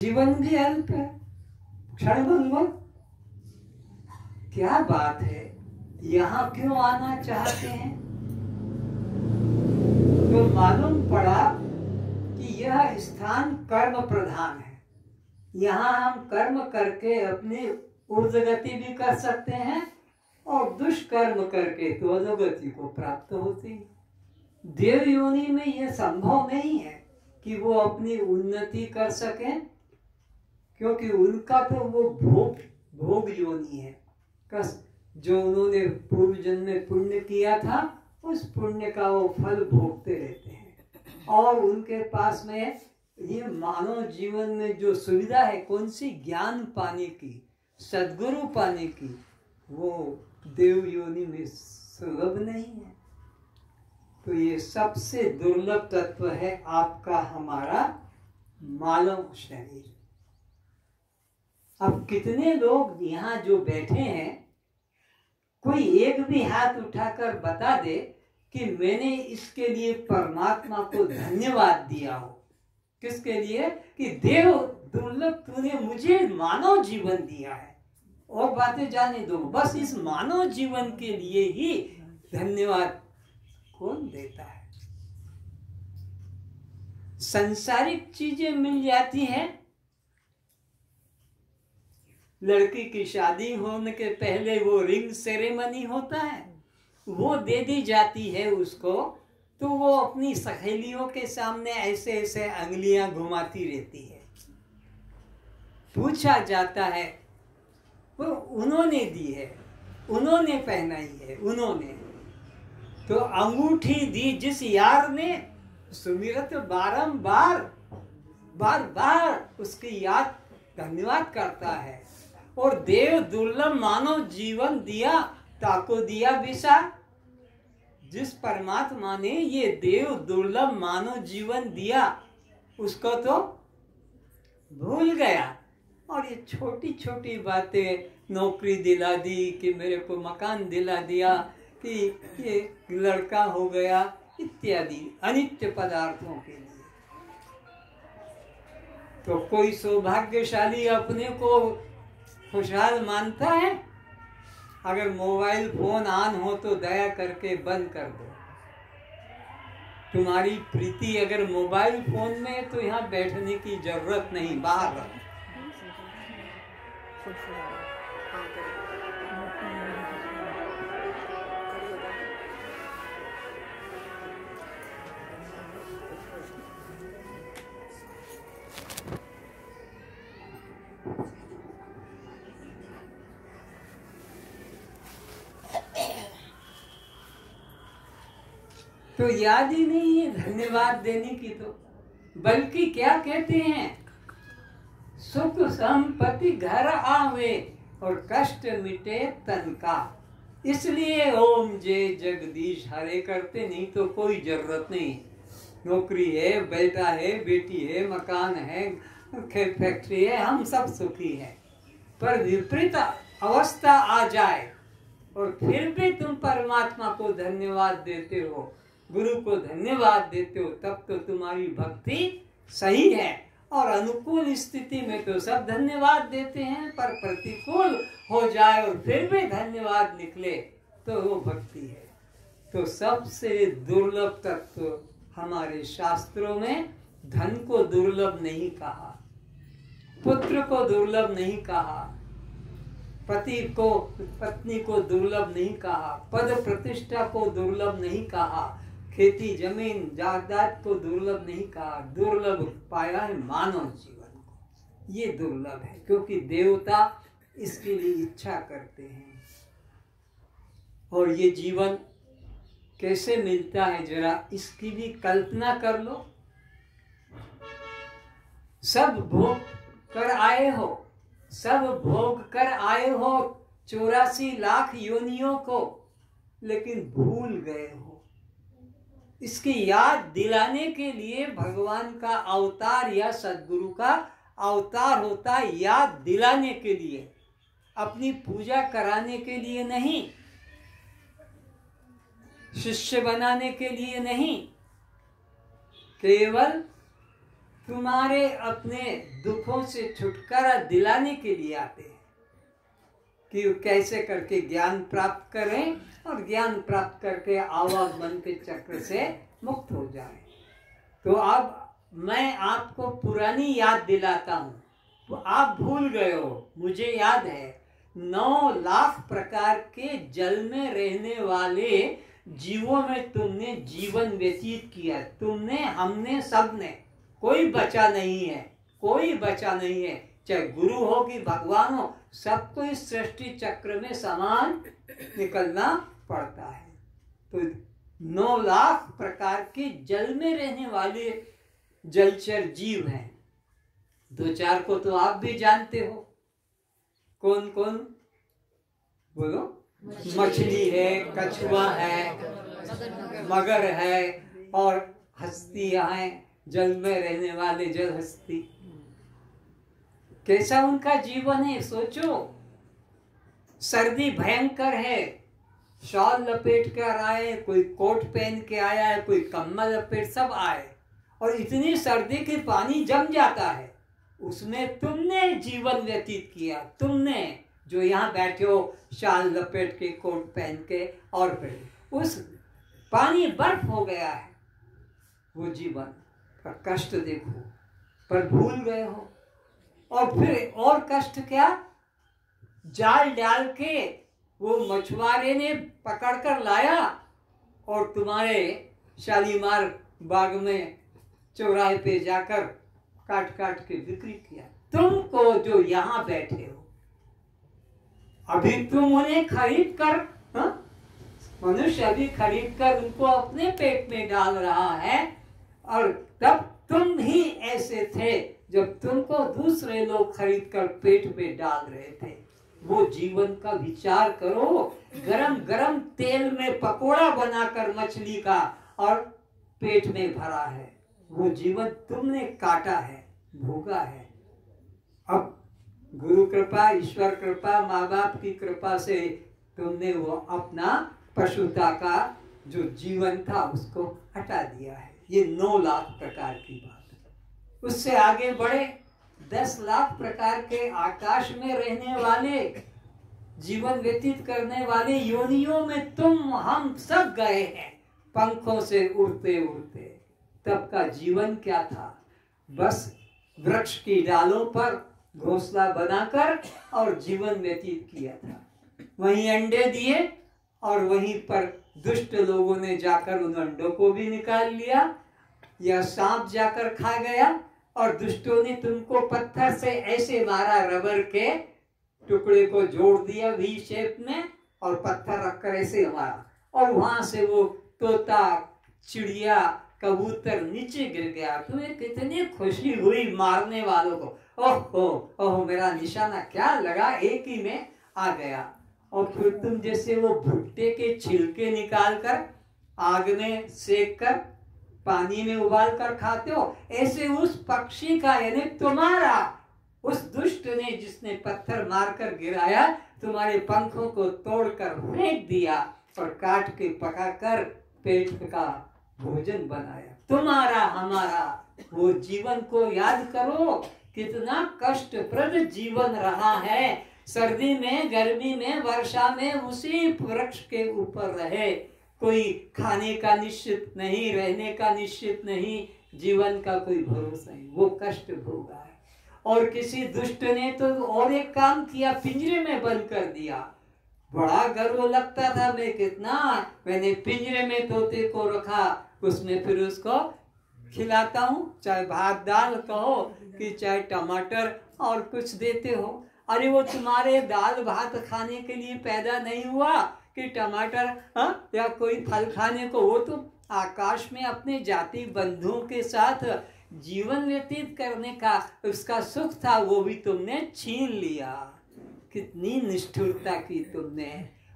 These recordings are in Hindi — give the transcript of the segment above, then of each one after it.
जीवन भी अल्प है, क्षणभंगुर। क्या बात है, यहाँ क्यों आना चाहते हैं? तो मालूम पड़ा कि यह स्थान कर्म प्रधान है। यहाँ हम कर्म करके अपनी ऊर्ध्वगति भी कर सकते हैं और दुष्कर्म करके तो अधोगति को प्राप्त होती है। देव योनि में यह संभव नहीं है कि वो अपनी उन्नति कर सकें, क्योंकि उनका तो वो भोग योनि है। जो उन्होंने पूर्व जन्म में पुण्य किया था, उस पुण्य का वो फल भोगते रहते हैं। और उनके पास में ये मानव जीवन में जो सुविधा है, कौन सी? ज्ञान पाने की, सद्गुरु पाने की, वो देव योनि में सुलभ नहीं है। तो ये सबसे दुर्लभ तत्व है आपका हमारा मानव शरीर। अब कितने लोग यहाँ जो बैठे हैं, कोई एक भी हाथ उठाकर बता दे कि मैंने इसके लिए परमात्मा को धन्यवाद दिया हो। किसके लिए? कि देव दुर्लभ तूने मुझे मानव जीवन दिया है, और बातें जाने दो, बस इस मानव जीवन के लिए ही धन्यवाद कौन देता है? सांसारिक चीजें मिल जाती हैं। लड़की की शादी होने के पहले वो रिंग सेरेमनी होता है, वो दे दी जाती है उसको, तो वो अपनी सहेलियों के सामने ऐसे ऐसे अंगलियां घुमाती रहती है। पूछा जाता है, वो उन्होंने दी है, उन्होंने पहनाई है, उन्होंने तो अंगूठी दी जिस यार ने, सुमिरत बारंबार बार बार उसकी याद धन्यवाद करता है। और देव दुर्लभ मानव जीवन दिया, ताको दिया विसा। जिस परमात्मा ने ये देव दुर्लभ मानव जीवन दिया, उसको तो भूल गया। और ये छोटी छोटी बातें, नौकरी दिला दी, कि मेरे को मकान दिला दिया, कि ये लड़का हो गया, इत्यादि अनित्य पदार्थों के लिए। तो कोई सौभाग्यशाली अपने को खुशहाल मानता है? अगर मोबाइल फोन ऑन हो तो दया करके बंद कर दो। तुम्हारी प्रीति अगर मोबाइल फोन में है तो यहाँ बैठने की जरूरत नहीं, बाहर रहो। तो याद ही नहीं है धन्यवाद देने की, तो बल्कि क्या कहते हैं, सुख संपत्ति घर आवे और कष्ट मिटे तन का। इसलिए ओम जय जगदीश हरे करते, नहीं तो कोई जरूरत नहीं। नौकरी है, बेटा है, बेटी है, मकान है, फैक्ट्री है, हम सब सुखी हैं। पर विपरीत अवस्था आ जाए और फिर भी तुम परमात्मा को धन्यवाद देते हो, गुरु को धन्यवाद देते हो, तब तो तुम्हारी भक्ति सही है। और अनुकूल स्थिति में तो सब धन्यवाद देते हैं, पर प्रतिकूल हो जाए और फिर भी धन्यवाद निकले तो वो भक्ति है। तो सबसे दुर्लभ तत्व हमारे शास्त्रों में धन को दुर्लभ नहीं कहा, पुत्र को दुर्लभ नहीं कहा, पति को पत्नी को दुर्लभ नहीं कहा, पद प्रतिष्ठा को दुर्लभ नहीं कहा, खेती जमीन जायदाद को दुर्लभ नहीं कहा। दुर्लभ पाया है मानव जीवन को। ये दुर्लभ है क्योंकि देवता इसके लिए इच्छा करते हैं। और ये जीवन कैसे मिलता है, जरा इसकी भी कल्पना कर लो। सब भोग कर आए हो, सब भोग कर आए हो 84 लाख योनियों को, लेकिन भूल गए हो। इसकी याद दिलाने के लिए भगवान का अवतार या सद्गुरु का अवतार होता है, याद दिलाने के लिए, अपनी पूजा कराने के लिए नहीं, शिष्य बनाने के लिए नहीं, केवल तुम्हारे अपने दुखों से छुटकारा दिलाने के लिए आते हैं कि कैसे करके ज्ञान प्राप्त करें और ज्ञान प्राप्त करके आवागमन के चक्र से मुक्त हो जाएं। तो अब मैं आपको पुरानी याद दिलाता हूँ, तो आप भूल गए हो, मुझे याद है 9 लाख प्रकार के जल में रहने वाले जीवों में तुमने जीवन व्यतीत किया। तुमने, हमने, सबने, कोई बचा नहीं है, कोई बचा नहीं है, चाहे गुरु हो कि भगवान हो, सबको इस सृष्टि चक्र में समान निकलना पड़ता है। तो 9 लाख प्रकार के जल में रहने वाले जलचर जीव हैं। 2-4 को तो आप भी जानते हो। कौन कौन बोलो? मछली है, कछुआ है, मगर है और हस्तियां हैं, जल में रहने वाले जल हस्ती। कैसा उनका जीवन है सोचो। सर्दी भयंकर है, शॉल लपेट कर आए, कोई कोट पहन के आया है, कोई कम्बल लपेट, सब आए, और इतनी सर्दी के पानी जम जाता है, उसमें तुमने जीवन व्यतीत किया। तुमने जो यहाँ बैठे हो शाल लपेट के, कोट पहन के, और फिर उस पानी बर्फ हो गया है, वो जीवन का कष्ट देखो, पर भूल गए हो। और फिर और कष्ट क्या, जाल डाल के वो मछुआरे ने पकड़ कर लाया और तुम्हारे शालीमार बाग में चौराहे पे जाकर काट काट के बिक्री किया। तुमको जो यहाँ बैठे हो, अभी तुम उन्हें खरीद कर, मनुष्य अभी खरीद कर उनको अपने पेट में डाल रहा है, और तब तुम ही ऐसे थे जब तुमको दूसरे लोग खरीद कर पेट में डाल रहे थे। वो जीवन का विचार करो। गरम गरम तेल में पकोड़ा बनाकर मछली का और पेट में भरा है, वो जीवन तुमने काटा है, भोगा है। अब गुरु कृपा, ईश्वर कृपा, माँ बाप की कृपा से तुमने वो अपना पशुता का जो जीवन था उसको हटा दिया है। ये 9 लाख प्रकार की बात है। उससे आगे बढ़े 10 लाख प्रकार के आकाश में रहने वाले, जीवन व्यतीत करने वाले योनियों में तुम हम सब गए हैं, पंखों से उड़ते उड़ते। तब का जीवन क्या था? बस वृक्ष की डालों पर घोंसला बनाकर और जीवन व्यतीत किया था। वहीं अंडे दिए और वहीं पर दुष्ट लोगों ने जाकर उन अंडों को भी निकाल लिया, या सांप जाकर खा गया, और दुष्टों ने तुमको पत्थर से ऐसे मारा, रबर के टुकड़े को जोड़ दिया वी शेप में, और पत्थर रखकर ऐसे मारा, और वहां से वो तोता, चिड़िया, कबूतर नीचे गिर गया। तुम्हें कितनी खुशी हुई मारने वालों को, ओहो ओहो मेरा निशाना क्या लगा, एक ही में आ गया। और फिर तुम जैसे वो भुट्टे के छिलके निकाल कर आग में सेक कर पानी में उबाल कर खाते हो, ऐसे उस पक्षी का, यानी तुम्हारा, उस दुष्ट ने जिसने पत्थर मारकर गिराया, तुम्हारे पंखों को तोड़कर फेंक दिया और काट के पकाकर पेट का भोजन बनाया। तुम्हारा हमारा वो जीवन को याद करो, कितना कष्टप्रद जीवन रहा है। सर्दी में, गर्मी में, वर्षा में उसी वृक्ष के ऊपर रहे, कोई खाने का निश्चित नहीं, रहने का निश्चित नहीं, जीवन का कोई भरोसा नहीं, वो कष्ट भोगा है। और किसी दुष्ट ने तो और एक काम किया, पिंजरे में बंद कर दिया। बड़ा गर्व लगता था, मैंने पिंजरे में तोते को रखा, उसमें फिर उसको खिलाता हूँ, चाहे भात दाल कहो कि चाहे टमाटर और कुछ देते हो। अरे वो तुम्हारे दाल भात खाने के लिए पैदा नहीं हुआ कि टमाटर या कोई फल खाने को, वो तो आकाश में अपने जाति बंधुओं के साथ जीवन व्यतीत करने का उसका सुख था, वो भी तुमने छीन लिया। कितनी निष्ठुरता की तुमने,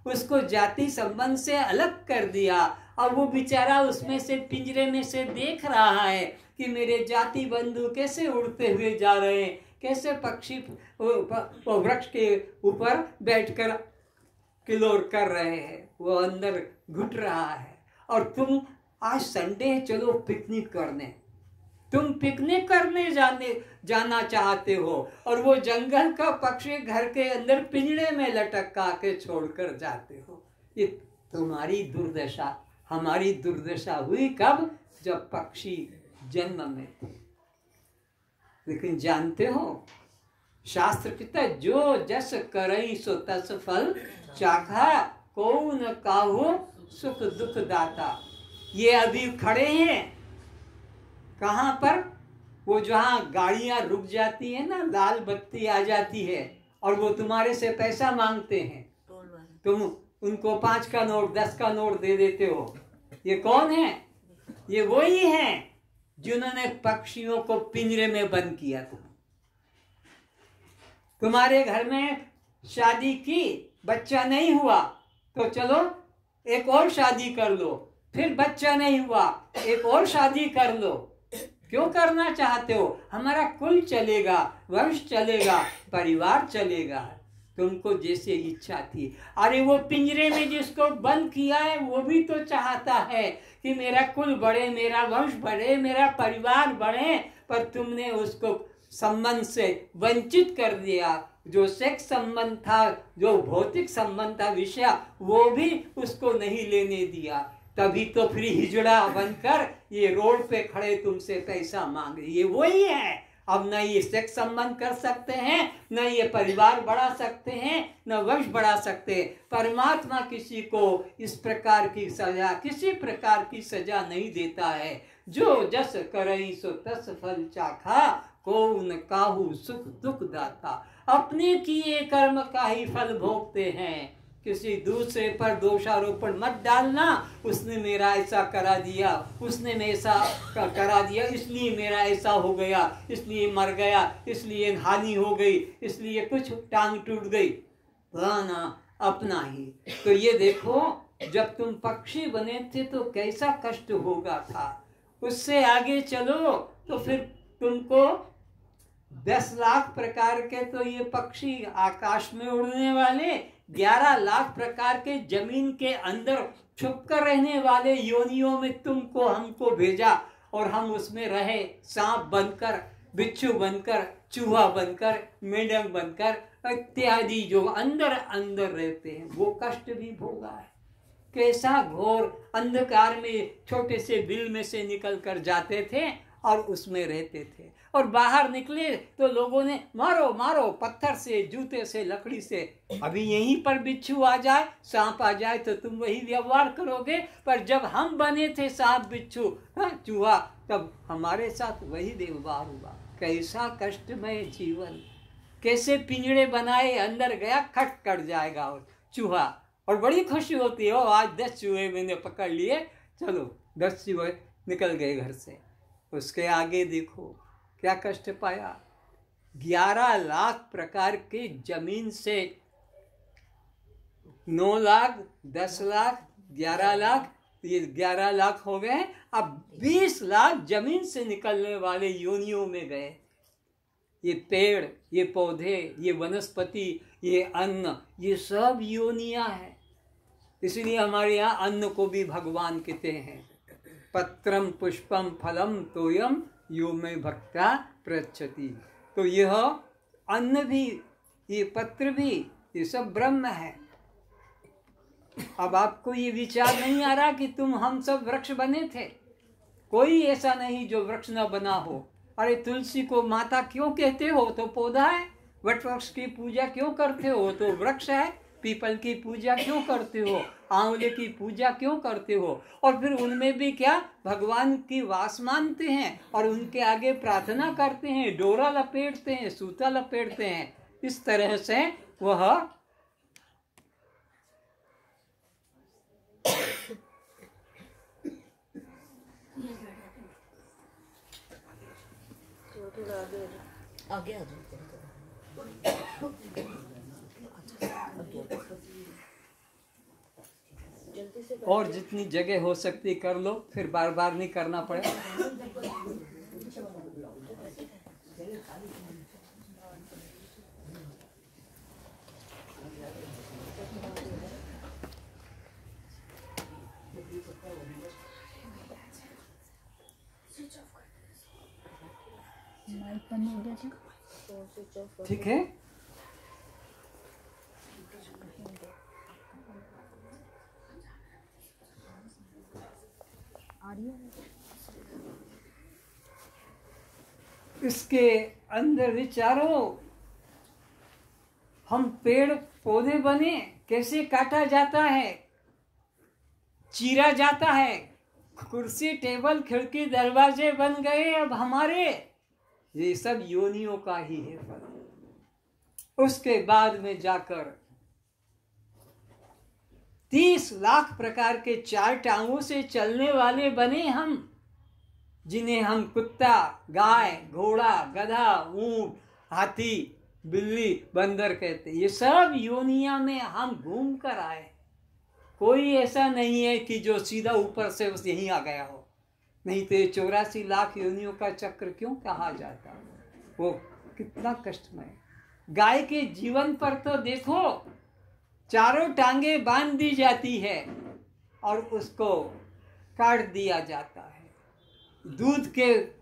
उसको जाति संबंध से अलग कर दिया, और वो बेचारा उसमें से, पिंजरे में से देख रहा है कि मेरे जाति बंधु कैसे उड़ते हुए जा रहे हैं, कैसे पक्षी वो वृक्ष के ऊपर बैठकर किलोर कर रहे हैं, वो अंदर घुट रहा है। और तुम आज संडे, चलो पिकनिक करने, तुम पिकनिक करने जाना चाहते हो और वो जंगल का पक्षी घर के अंदर पिंजरे में लटका के छोड़कर जाते हो। ये तुम्हारी दुर्दशा। हमारी दुर्दशा हुई कब? जब पक्षी जन्म में थे। लेकिन जानते हो, शास्त्र कहता है जो जस करई सो तस फल चाखा, को न काहू सुख दुख दाता। ये अभी खड़े हैं कहाँ पर? वो जहाँ गाड़ियां रुक जाती है ना, लाल बत्ती आ जाती है और वो तुम्हारे से पैसा मांगते हैं, तुम उनको 5 का नोट 10 का नोट दे देते हो। ये कौन है? ये वही है जिन्होंने पक्षियों को पिंजरे में बंद किया था। तुम्हारे घर में शादी की, बच्चा नहीं हुआ तो चलो एक और शादी कर लो, फिर बच्चा नहीं हुआ एक और शादी कर लो। क्यों करना चाहते हो? हमारा कुल चलेगा, वंश चलेगा, परिवार चलेगा। तुमको जैसे इच्छा थी। अरे वो पिंजरे में जिसको बंद किया है वो भी तो चाहता है कि मेरा कुल बढ़े, मेरा वंश बढ़े, मेरा परिवार बढ़े, पर तुमने उसको संबंध से वंचित कर दिया। जो सेक्स संबंध था, जो भौतिक संबंध था, विषय, वो भी उसको नहीं लेने दिया। तभी तो फिर हिजड़ा बनकर ये रोड पे खड़े तुमसे पैसा मांग रही। ये वही है। अब न ये सेक्स संबंध कर सकते हैं, न ये परिवार बढ़ा सकते हैं, न वंश बढ़ा सकते हैं। परमात्मा किसी को इस प्रकार की सजा, किसी प्रकार की सजा नहीं देता है। जो जस करई सो तस फल चाखा, को न काहू सुख दुख दाता। अपने किए कर्म का ही फल भोगते हैं। किसी दूसरे पर दोषारोपण मत डालना। उसने मेरा ऐसा करा दिया, उसने मेरा ऐसा करा दिया, इसलिए मेरा ऐसा हो गया, इसलिए मर गया, इसलिए हानि हो गई, इसलिए कुछ टांग टूट गई। ना अपना ही। तो ये देखो, जब तुम पक्षी बने थे तो कैसा कष्ट होगा था। उससे आगे चलो तो फिर तुमको 10 लाख प्रकार के तो ये पक्षी आकाश में उड़ने वाले, 11 लाख प्रकार के जमीन के अंदर छुपकर रहने वाले योनियों में तुमको हमको भेजा और हम उसमें रहे। सांप बनकर, बिच्छू बनकर, चूहा बनकर, मेंढक बनकर इत्यादि जो अंदर अंदर रहते हैं, वो कष्ट भी भोगा है। कैसा घोर अंधकार में छोटे से बिल में से निकल कर जाते थे और उसमें रहते थे, और बाहर निकले तो लोगों ने मारो मारो, पत्थर से, जूते से, लकड़ी से। अभी यहीं पर बिच्छू आ जाए, सांप आ जाए तो तुम वही व्यवहार करोगे। पर जब हम बने थे सांप, बिच्छू, चूहा, तब हमारे साथ वही व्यवहार हुआ। कैसा कष्टमय जीवन। कैसे पिंजड़े बनाए, अंदर गया खट कट जाएगा और चूहा, और बड़ी खुशी होती है, आज 10 चूहे मैंने पकड़ लिए, चलो 10 चूहे निकल गए घर से। उसके आगे देखो क्या कष्ट पाया। 11 लाख प्रकार के जमीन से 9 लाख, 10 लाख, 11 लाख, ये 11 लाख हो गए। अब 20 लाख जमीन से निकलने वाले योनियों में गए। ये पेड़, ये पौधे, ये वनस्पति, ये अन्न, ये सब योनियां हैं। इसलिए हमारे यहाँ अन्न को भी भगवान कहते हैं। पत्रम पुष्पम फलम तोयम यो में भक्ता प्रच्छति। तो यह अन्न भी, ये पत्र भी, ये सब ब्रह्म है। अब आपको ये विचार नहीं आ रहा कि हम सब वृक्ष बने थे? कोई ऐसा नहीं जो वृक्ष न बना हो। अरे तुलसी को माता क्यों कहते हो? तो पौधा है। वट वृक्ष की पूजा क्यों करते हो? तो वृक्ष है। पीपल की पूजा क्यों करते हो? आंवले की पूजा क्यों करते हो? और फिर उनमें भी क्या भगवान की वास मानते हैं और उनके आगे प्रार्थना करते हैं, डोरा लपेटते हैं, सूता लपेटते हैं। इस तरह से वह आगे और जितनी जगह हो सकती कर लो, फिर बार बार नहीं करना पड़े। ठीक है। इसके अंदर विचारो, हम पेड़ पौधे बने, कैसे काटा जाता है, चीरा जाता है, कुर्सी टेबल खिड़की दरवाजे बन गए अब हमारे, ये सब योनियों का ही है फल। उसके बाद में जाकर 30 लाख प्रकार के 4 टांगों से चलने वाले बने हम, जिन्हें हम कुत्ता, गाय, घोड़ा, गधा, ऊंट, हाथी, बिल्ली, बंदर कहते। ये सब योनिया में हम घूम कर आए। कोई ऐसा नहीं है कि जो सीधा ऊपर से बस यहीं आ गया हो। नहीं तो 84 लाख योनियों का चक्र क्यों कहा जाता, वो कितना कष्टमय। गाय के जीवन पर तो देखो, चारों टांगे बांध दी जाती है और उसको काट दिया जाता है। दूध के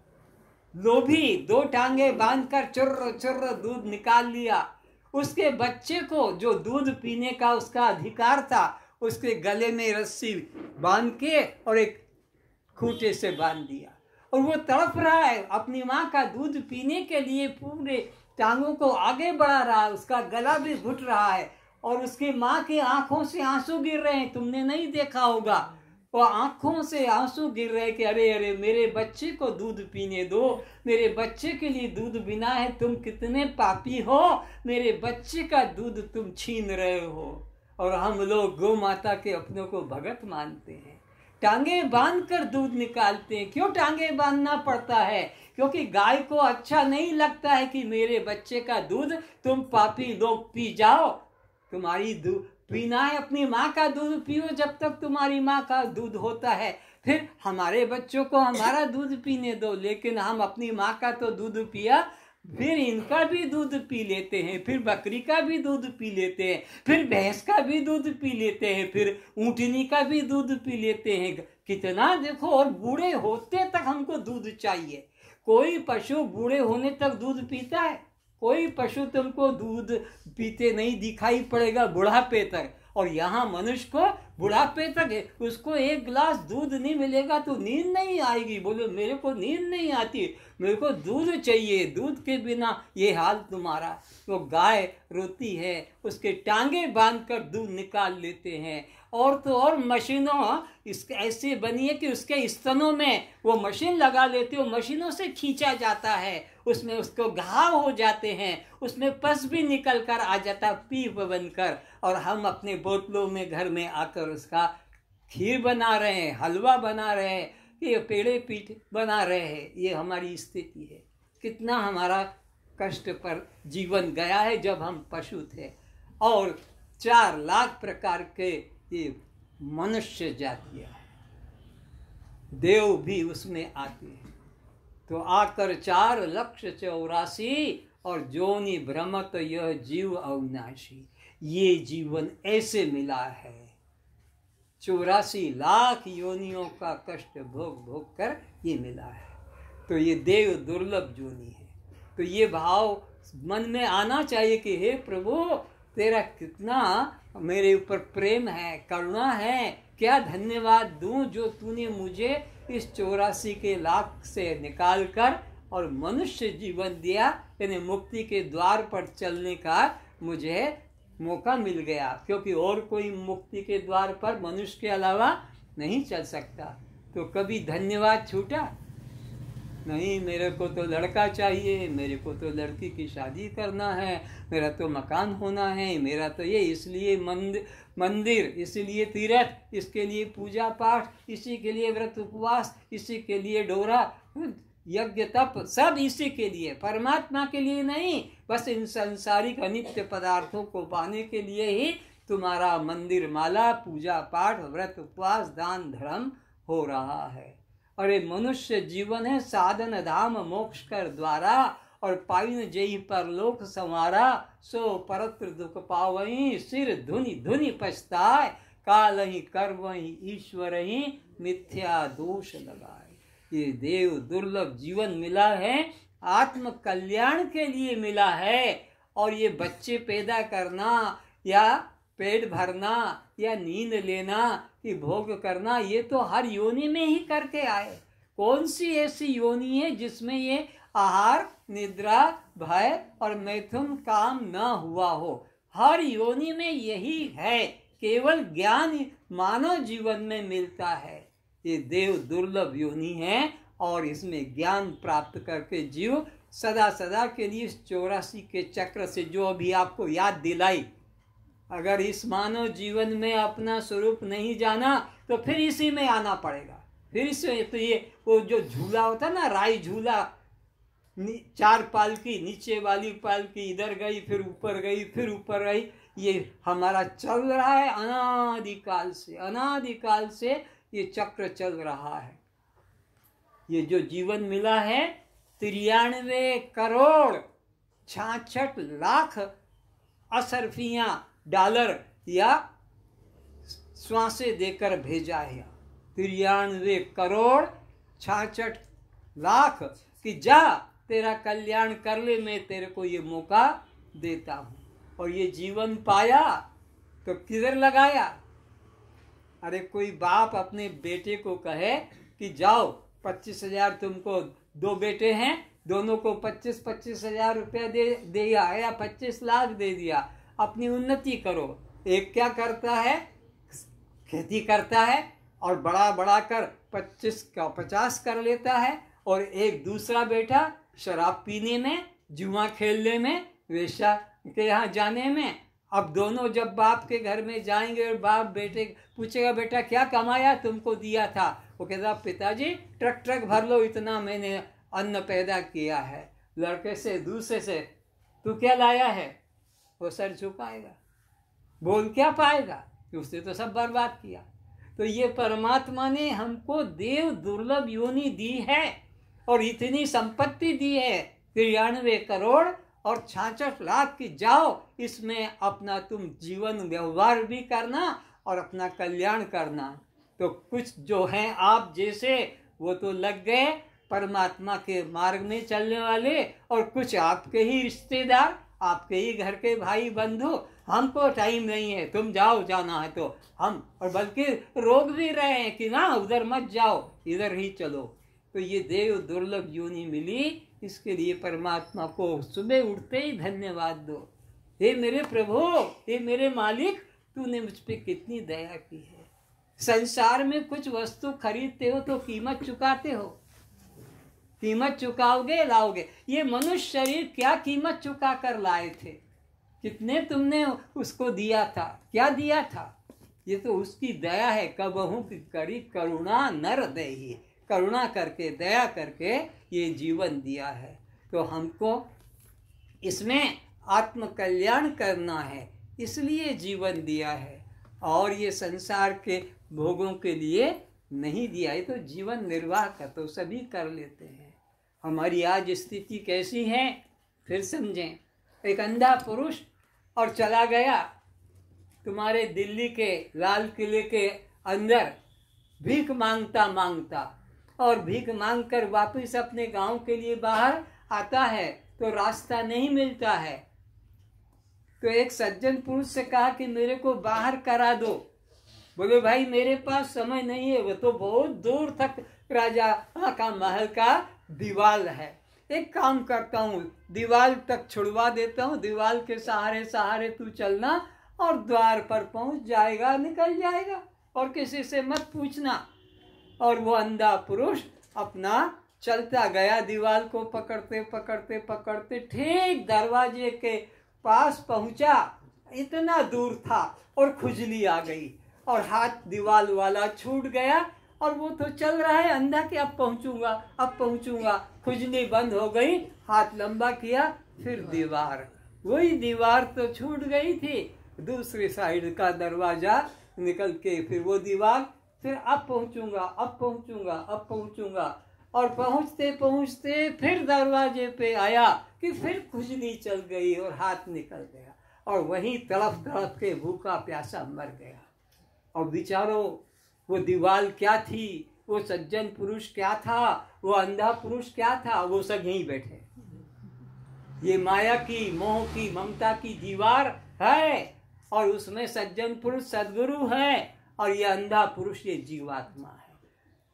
लोभी 2 टांगे बांधकर चुर्र चुर्र दूध निकाल लिया। उसके बच्चे को जो दूध पीने का उसका अधिकार था, उसके गले में रस्सी बांध के और एक खूंटे से बांध दिया, और वो तड़प रहा है अपनी माँ का दूध पीने के लिए, पूरे टांगों को आगे बढ़ा रहा है, उसका गला भी घुट रहा है और उसकी माँ की आंखों से आंसू गिर रहे हैं। तुमने नहीं देखा होगा, वो आंखों से आंसू गिर रहे कि अरे अरे मेरे बच्चे को दूध पीने दो, मेरे बच्चे के लिए दूध बिना है, तुम कितने पापी हो, मेरे बच्चे का दूध तुम छीन रहे हो। और हम लोग गौ माता के अपनों को भगत मानते हैं, टांगे बांधकर दूध निकालते हैं। क्यों टांगे बांधना पड़ता है? क्योंकि गाय को अच्छा नहीं लगता है कि मेरे बच्चे का दूध तुम पापी लोग पी जाओ। तुम्हारी दूध पीना है, अपनी माँ का दूध पियो जब तक तुम्हारी माँ का दूध होता है, फिर हमारे बच्चों को हमारा दूध पीने दो। लेकिन हम अपनी माँ का तो दूध पिया, फिर इनका भी दूध पी लेते हैं, फिर बकरी का भी दूध पी लेते हैं, फिर भैंस का भी दूध पी लेते हैं, फिर ऊँटनी का भी दूध पी लेते हैं। कितना देखो, और बूढ़े होते तक हमको दूध चाहिए। कोई पशु बूढ़े होने तक दूध पीता है? कोई पशु तुमको दूध पीते नहीं दिखाई पड़ेगा बुढ़ापे तक। और यहाँ मनुष्य को बुढ़ापे तक है, उसको 1 गिलास दूध नहीं मिलेगा तो नींद नहीं आएगी। बोलो मेरे को नींद नहीं आती, मेरे को दूध चाहिए, दूध के बिना ये हाल तुम्हारा। तो गाय रोती है, उसके टांगे बांधकर दूध निकाल लेते हैं। और तो और मशीनों इसके ऐसे बनी है कि उसके स्तनों में वो मशीन लगा लेते हो, मशीनों से खींचा जाता है, उसमें उसको घाव हो जाते हैं, उसमें पस भी निकल कर आ जाता पीप बनकर। और हम अपने बोतलों में घर में आकर उसका खीर बना रहे हैं, हलवा बना रहे हैं, ये पेड़े पीठ बना रहे हैं। ये हमारी स्थिति है। कितना हमारा कष्ट पर जीवन गया है जब हम पशु थे। और 4 लाख प्रकार के ये मनुष्य जातियाँ, देव भी उसमें आते हैं। तो आकर 4,84,000 और जोनि भ्रमत यह जीव अविनाशी। ये जीवन ऐसे मिला है, 84 लाख योनियों का कष्ट भोग भोग कर ये मिला है। तो ये देव दुर्लभ जोनि है। तो ये भाव मन में आना चाहिए कि हे प्रभु, तेरा कितना मेरे ऊपर प्रेम है, करुणा है, क्या धन्यवाद दूं जो तूने मुझे इस 84 के लाख से निकाल कर और मनुष्य जीवन दिया, यानी मुक्ति के द्वार पर चलने का मुझे मौका मिल गया। क्योंकि और कोई मुक्ति के द्वार पर मनुष्य के अलावा नहीं चल सकता। तो कभी धन्यवाद छूटा नहीं, मेरे को तो लड़का चाहिए, मेरे को तो लड़की की शादी करना है, मेरा तो मकान होना है, मेरा तो ये, इसलिए मंदिर, इसलिए तीर्थ, इसके लिए पूजा पाठ, इसी के लिए व्रत उपवास, इसी के लिए डोरा, यज्ञ तप, सब इसी के लिए, परमात्मा के लिए नहीं। बस इन संसारिक अनित्य पदार्थों को पाने के लिए ही तुम्हारा मंदिर माला, पूजा पाठ, व्रत उपवास, दान धर्म हो रहा है। अरे मनुष्य जीवन है साधन धाम मोक्ष कर द्वारा, और पाइन जई पर लोक संवारा, सो परत्र दुख पावई, सिर धुनि धुनि पछताए, काल ही कर्वही ईश्वर ही मिथ्या दोष लगाए। ये देव दुर्लभ जीवन मिला है आत्म कल्याण के लिए मिला है। और ये बच्चे पैदा करना या पेट भरना या नींद लेना कि भोग करना, ये तो हर योनि में ही करके आए। कौन सी ऐसी योनि है जिसमें ये आहार, निद्रा, भय और मैथुन काम न हुआ हो? हर योनि में यही है। केवल ज्ञान मानव जीवन में मिलता है। ये देव दुर्लभ योनि है और इसमें ज्ञान प्राप्त करके जीव सदा सदा के लिए 84 के चक्र से, जो अभी आपको याद दिलाई, अगर इस मानव जीवन में अपना स्वरूप नहीं जाना तो फिर इसी में आना पड़ेगा। फिर इसमें तो ये वो जो झूला होता ना, राई झूला, 4 पालकी, नीचे वाली पालकी इधर गई, फिर ऊपर गई, फिर ऊपर गई, ये हमारा चल रहा है अनादिकाल से। अनादिकाल से ये चक्र चल रहा है। ये जो जीवन मिला है 93 करोड़ 66 लाख असरफियां डॉलर या श्वासें देकर भेजा है। 93 करोड़ 66 लाख कि जा तेरा कल्याण कर ले, मैं तेरे को ये मौका देता हूँ। और ये जीवन पाया तो किधर लगाया? अरे कोई बाप अपने बेटे को कहे कि जाओ 25,000, तुमको 2 बेटे हैं, दोनों को 25-25 हजार रुपया दे दिया या 25 लाख दे दिया, अपनी उन्नति करो। एक क्या करता है, खेती करता है और बड़ा बड़ा कर 25 का 50 कर लेता है, और एक दूसरा बेटा शराब पीने में, जुआ खेलने में, वेश्या के यहाँ जाने में। अब दोनों जब बाप के घर में जाएंगे और बाप बेटे पूछेगा बेटा क्या कमाया तुमको दिया था, वो कहता पिताजी ट्रक भर लो, इतना मैंने अन्न पैदा किया है। लड़के से दूसरे से तू क्या लाया है, वो सर झुकाएगा, बोल क्या पाएगा, उसने तो सब बर्बाद किया। तो ये परमात्मा ने हमको देव दुर्लभ योनि दी है और इतनी संपत्ति दी है 93 करोड़ और 66 लाख की। जाओ इसमें अपना तुम जीवन व्यवहार भी करना और अपना कल्याण करना। तो कुछ जो हैं आप जैसे वो तो लग गए परमात्मा के मार्ग में चलने वाले, और कुछ आपके ही रिश्तेदार, आपके ही घर के भाई बंधु, हमको टाइम नहीं है, तुम जाओ जाना है तो हम, और बल्कि रोक भी रहे हैं कि ना उधर मत जाओ, इधर ही चलो। तो ये देव दुर्लभ योनि मिली, इसके लिए परमात्मा को सुबह उठते ही धन्यवाद दो। हे मेरे प्रभु, हे मेरे मालिक, तूने मुझ पे कितनी दया की है। संसार में कुछ वस्तु खरीदते हो तो कीमत चुकाते हो, कीमत चुकाओगे लाओगे। ये मनुष्य शरीर क्या कीमत चुका कर लाए थे, कितने तुमने उसको दिया था, क्या दिया था? ये तो उसकी दया है। कबहू की करी करुणा नर देहि, करुणा करके दया करके ये जीवन दिया है। तो हमको इसमें आत्म कल्याण करना है, इसलिए जीवन दिया है, और ये संसार के भोगों के लिए नहीं दिया है। तो जीवन निर्वाह का तो सभी कर लेते हैं। हमारी आज स्थिति कैसी है फिर समझें। एक अंधा पुरुष और चला गया तुम्हारे दिल्ली के लाल किले के अंदर भीख मांगता मांगता, और भीख मांगकर वापस अपने गांव के लिए बाहर आता है तो रास्ता नहीं मिलता है। तो एक सज्जन पुरुष से कहा कि मेरे को बाहर करा दो। बोले भाई मेरे पास समय नहीं है, वो तो बहुत दूर तक राजा का महल का दीवार है। एक काम करता हूँ, दीवार तक छुड़वा देता हूँ, दीवार के सहारे सहारे तू चलना और द्वार पर पहुंच जाएगा, निकल जाएगा, और किसी से मत पूछना। और वो अंधा पुरुष अपना चलता गया, दीवार को पकड़ते पकड़ते पकड़ते ठीक दरवाजे के पास पहुंचा। इतना दूर था और खुजली आ गई और हाथ दीवार वाला छूट गया, और वो तो चल रहा है अंधा कि अब पहुंचूंगा अब पहुंचूंगा। खुजली बंद हो गई, हाथ लंबा किया, फिर दीवार, वही दीवार तो छूट गई थी, दूसरी साइड का दरवाजा निकल के फिर वो दीवार, फिर अब पहुंचूंगा अब पहुंचूंगा अब पहुंचूंगा। और पहुंचते पहुंचते फिर दरवाजे पे आया कि फिर खुजली चल गई और हाथ निकल गया, और वहीं तड़प तड़प के भूखा प्यासा मर गया। और बेचारो वो दीवार क्या थी, वो सज्जन पुरुष क्या था, वो अंधा पुरुष क्या था, वो सब यहीं बैठे। ये माया की, मोह की, ममता की दीवार है, और उसमें सज्जन पुरुष सद्गुरु है, और ये अंधा पुरुष ये जीवात्मा है।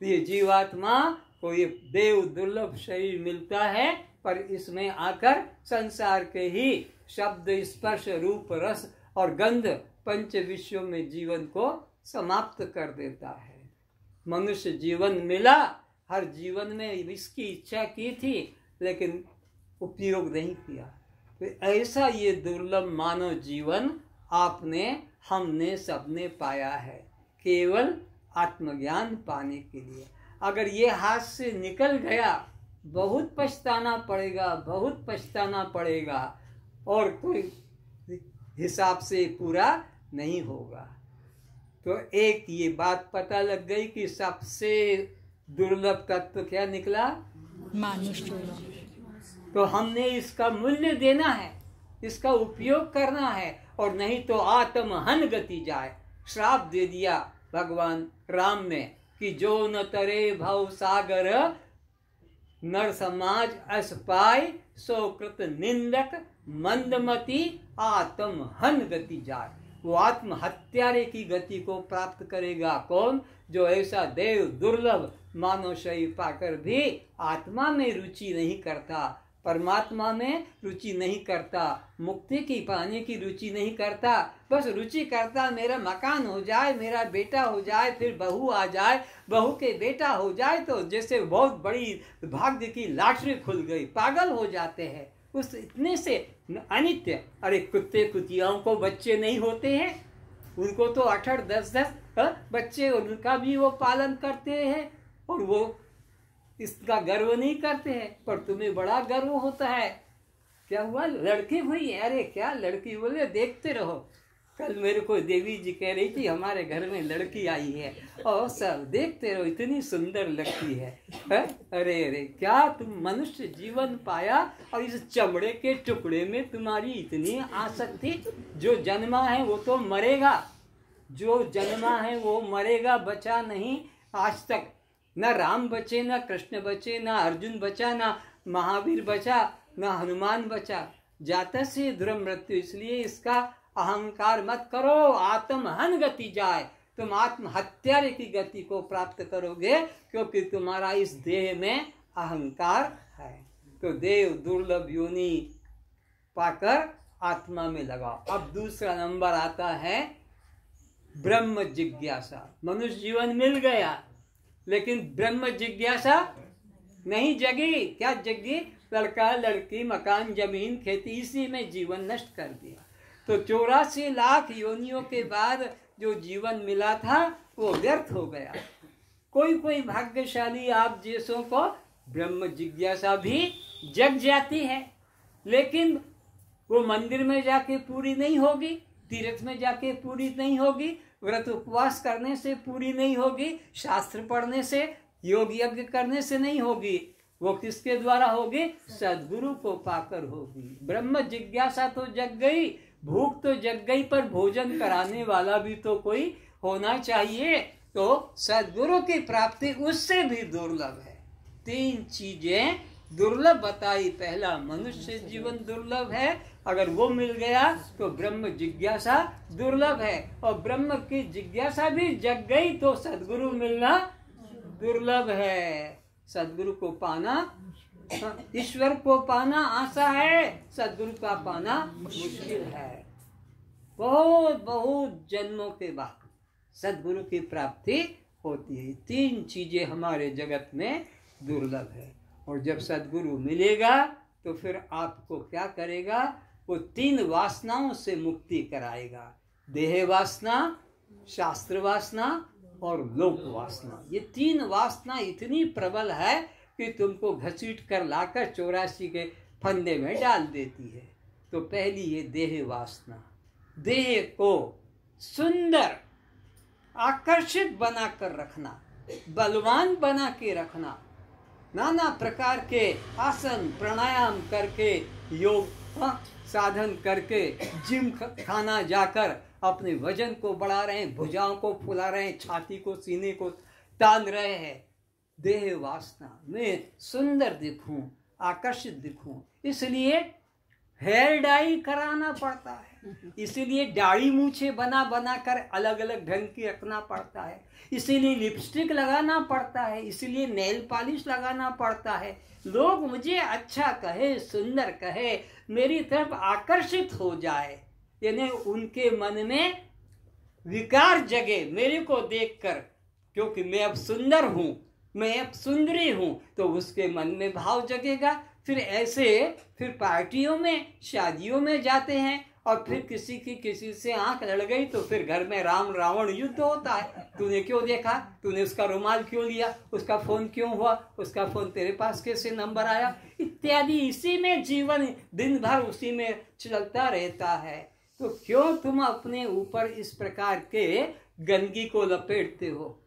तो ये जीवात्मा को ये देव दुर्लभ शरीर मिलता है, पर इसमें आकर संसार के ही शब्द, स्पर्श, रूप, रस और गंध पंच विषयों में जीवन को समाप्त कर देता है। मनुष्य जीवन मिला, हर जीवन में इसकी इच्छा की थी, लेकिन उपयोग नहीं किया। तो ऐसा ये दुर्लभ मानव जीवन आपने, हमने, सबने पाया है, केवल आत्मज्ञान पाने के लिए। अगर ये हाथ से निकल गया, बहुत पछताना पड़ेगा, बहुत पछताना पड़ेगा, और कोई हिसाब से पूरा नहीं होगा। तो एक ये बात पता लग गई कि सबसे दुर्लभ तत्व क्या निकला? मनुष्य। तो हमने इसका मूल्य देना है, इसका उपयोग करना है, और नहीं तो आत्महन गति जाए। श्राप दे दिया भगवान राम ने कि जो न तरे भव सागर, नर समाज अस पाए, सो कृत निंदक मंदमती आत्महन गति जाए। वो आत्महत्यारे की गति को प्राप्त करेगा कौन? जो ऐसा देव दुर्लभ मानव शरीर पाकर भी आत्मा में रुचि नहीं करता, परमात्मा में रुचि नहीं करता, मुक्ति की पाने की रुचि नहीं करता, बस रुचि करता मेरा मकान हो जाए, मेरा बेटा हो जाए, फिर बहू आ जाए, बहू के बेटा हो जाए, तो जैसे बहुत बड़ी भाग्य की लॉटरी खुल गई, पागल हो जाते हैं उस इतने से अनित्य। अरे कुत्ते कुतियाओं को बच्चे नहीं होते हैं, उनको तो 8-8 10-10 बच्चे, उनका भी वो पालन करते हैं, और वो इसका गर्व नहीं करते हैं, पर तुम्हें बड़ा गर्व होता है। क्या हुआ? लड़की हुई है। अरे क्या लड़की? बोले देखते रहो। कल मेरे को देवी जी कह रही थी हमारे घर में लड़की आई है, और सब देखते रहो इतनी सुंदर लगती है। अरे अरे क्या तुम मनुष्य जीवन पाया, और इस चमड़े के टुकड़े में तुम्हारी इतनी आसक्ति? जो जन्मा है वो तो मरेगा, जो जन्मा है वो मरेगा, बचा नहीं आज तक। न राम बचे, न कृष्ण बचे, न अर्जुन बचा, न महावीर बचा, न हनुमान बचा। जाता से ध्रुव मृत्यु। इसलिए इसका अहंकार मत करो, आत्महन गति जाए। तुम आत्महत्यारे की गति को प्राप्त करोगे, क्योंकि तुम्हारा इस देह में अहंकार है। तो देव दुर्लभ योनि पाकर आत्मा में लगाओ। अब दूसरा नंबर आता है ब्रह्म जिज्ञासा। मनुष्य जीवन मिल गया, लेकिन ब्रह्म जिज्ञासा नहीं जगी। क्या जगी? लड़का लड़की, मकान, जमीन, खेती, इसी में जीवन नष्ट कर दिया। तो 84 लाख योनियों के बाद जो जीवन मिला था वो व्यर्थ हो गया। कोई कोई भाग्यशाली आप जैसों को ब्रह्म जिज्ञासा भी जग जाती है, लेकिन वो मंदिर में जाके पूरी नहीं होगी, तीर्थ में जाके पूरी नहीं होगी, व्रत उपवास करने से पूरी नहीं होगी, शास्त्र पढ़ने से, योग यज्ञ करने से नहीं होगी। वो किसके द्वारा होगी? सद्गुरु को पाकर होगी। ब्रह्म जिज्ञासा तो जग गई, भूख तो जग गई, पर भोजन कराने वाला भी तो कोई होना चाहिए। तो सद्गुरु की प्राप्ति उससे भी दुर्लभ है। 3 चीजें दुर्लभ बताई। पहला, मनुष्य जीवन दुर्लभ है, अगर वो मिल गया तो ब्रह्म जिज्ञासा दुर्लभ है, और ब्रह्म की जिज्ञासा भी जग गई तो सद्गुरु मिलना दुर्लभ है। सद्गुरु को पाना, ईश्वर को पाना आसान है, सद्गुरु का पाना मुश्किल है। बहुत बहुत जन्मों के बाद सद्गुरु की प्राप्ति होती है। 3 चीजें हमारे जगत में दुर्लभ है, और जब सद्गुरु मिलेगा तो फिर आपको क्या करेगा? वो 3 वासनाओं से मुक्ति कराएगा। देह वासना, शास्त्र वासना और लोक वासना। ये 3 वासना इतनी प्रबल है कि तुमको घसीट कर लाकर 84 के फंदे में डाल देती है। तो पहली ये देह वासना, देह को सुंदर आकर्षित बनाकर रखना, बलवान बना के रखना, नाना प्रकार के आसन प्राणायाम करके, योग साधन करके, जिम खाना जाकर अपने वजन को बढ़ा रहे हैं, भुजाओं को फुला रहे हैं, छाती को, सीने को तान रहे हैं। देह वासना में सुंदर दिखूं, आकर्षित दिखूं, इसलिए हेयर डाई कराना पड़ता है, इसीलिए दाढ़ी मूछे बना बना कर अलग अलग ढंग की रखना पड़ता है, इसीलिए लिपस्टिक लगाना पड़ता है, इसीलिए नेल पॉलिश लगाना पड़ता है। लोग मुझे अच्छा कहे, सुंदर कहे, मेरी तरफ आकर्षित हो जाए, यानी उनके मन में विकार जगे मेरे को देखकर, क्योंकि मैं अब सुंदर हूं, मैं अब सुंदरी हूं, तो उसके मन में भाव जगेगा। फिर ऐसे फिर पार्टियों में, शादियों में जाते हैं, और फिर किसी की किसी से आंख लड़ गई तो फिर घर में राम रावण युद्ध होता है। तूने क्यों देखा, तूने उसका रुमाल क्यों लिया, उसका फोन क्यों हुआ, उसका फोन तेरे पास कैसे नंबर आया, इत्यादि। इसी में जीवन दिन भर उसी में चलता रहता है। तो क्यों तुम अपने ऊपर इस प्रकार के गंदगी को लपेटते हो?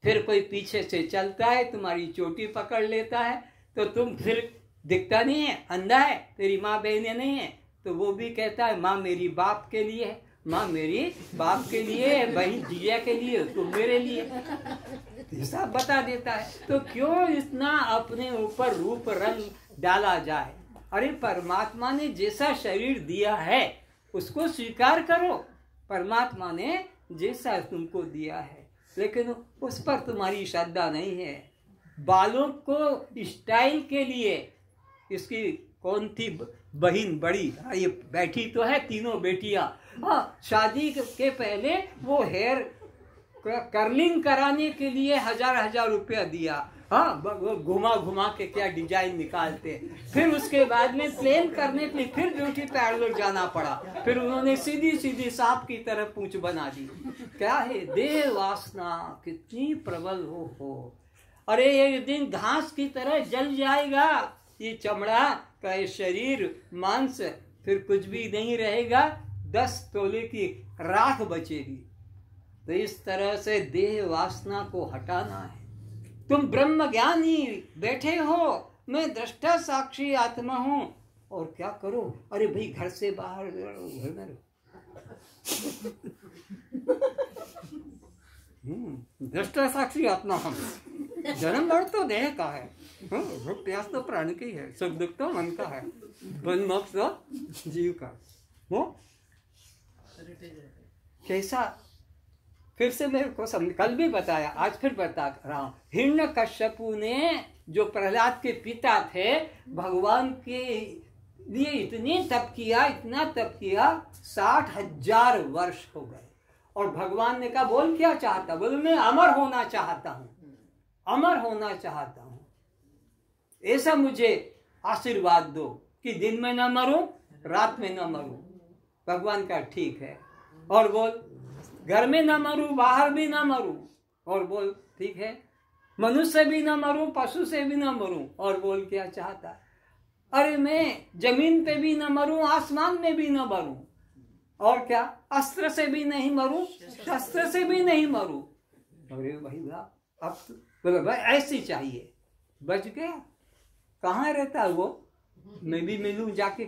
फिर कोई पीछे से चलता है, तुम्हारी चोटी पकड़ लेता है, तो तुम फिर दिखता नहीं है, अंधा है, तेरी माँ बहनें नहीं है, तो वो भी कहता है माँ मेरी बाप के लिए है, माँ मेरी बाप के लिए है, बहन जिया के लिए, तुम मेरे लिए, हिसाब बता देता है। तो क्यों इतना अपने ऊपर रूप रंग डाला जाए? अरे परमात्मा ने जैसा शरीर दिया है उसको स्वीकार करो, परमात्मा ने जैसा तुमको दिया है, लेकिन उस पर तुम्हारी श्रद्धा नहीं है। बालों को स्टाइल के लिए, इसकी कौन थी बहन बड़ी, ये बैठी तो है, तीनों बेटियां, हाँ, शादी के पहले वो हेयर कर्लिंग कराने के लिए हजार रुपया दिया, हाँ, वो घुमा घुमा के क्या डिजाइन निकालते, फिर उसके बाद में प्लेन करने के लिए फिर ब्यूटी पार्लर जाना पड़ा, फिर उन्होंने सीधी सीधी सांप की तरह पूंछ बना दी। क्या है, देह वासना कितनी प्रबल हो। अरे एक दिन घास की तरह जल जाएगा ये चमड़ा का, ये शरीर, मांस, फिर कुछ भी नहीं रहेगा, 10 तोले की राख बचेगी। तो इस तरह से देह वासना को हटाना है। तुम ब्रह्म ज्ञानी बैठे हो, मैं दृष्टा साक्षी आत्मा हूं, और क्या करो? अरे भाई घर से बाहर, घर में रहो, दृष्टा साक्षी आत्मा हम, जन्म मर तो देह का है, भूख प्यास तो प्राण की है, सुख दुख तो मन का है, बन मोक्ष तो जीव का। वो कैसा, फिर से मेरे को समझ, कल भी बताया, आज फिर बता रहा हूं। हिरण्यकश्यपु ने, जो प्रहलाद के पिता थे, भगवान के लिए इतनी तप किया, इतना तप किया, 60,000 वर्ष हो गए, और भगवान ने कहा बोल क्या चाहता? बोले मैं अमर होना चाहता हूं, अमर होना चाहता हूं, ऐसा मुझे आशीर्वाद दो कि दिन में न मरूं, रात में न मरूं। भगवान का ठीक है, और बोल घर में न मरूं, बाहर भी न मरूं, और बोल ठीक है, मनुष्य भी न मरूं, पशु से भी न मरूं, और बोल क्या चाहता? अरे मैं जमीन पे भी न मरूं, आसमान में भी न मरूं, और क्या, अस्त्र से भी नहीं मरूं, शस्त्र से भी नहीं मरूं। अरे भाई वाह, अब बोले भाई ऐसी चाहिए, बच गया। कहाँ रहता है वो, मैं भी मिलूं जाके।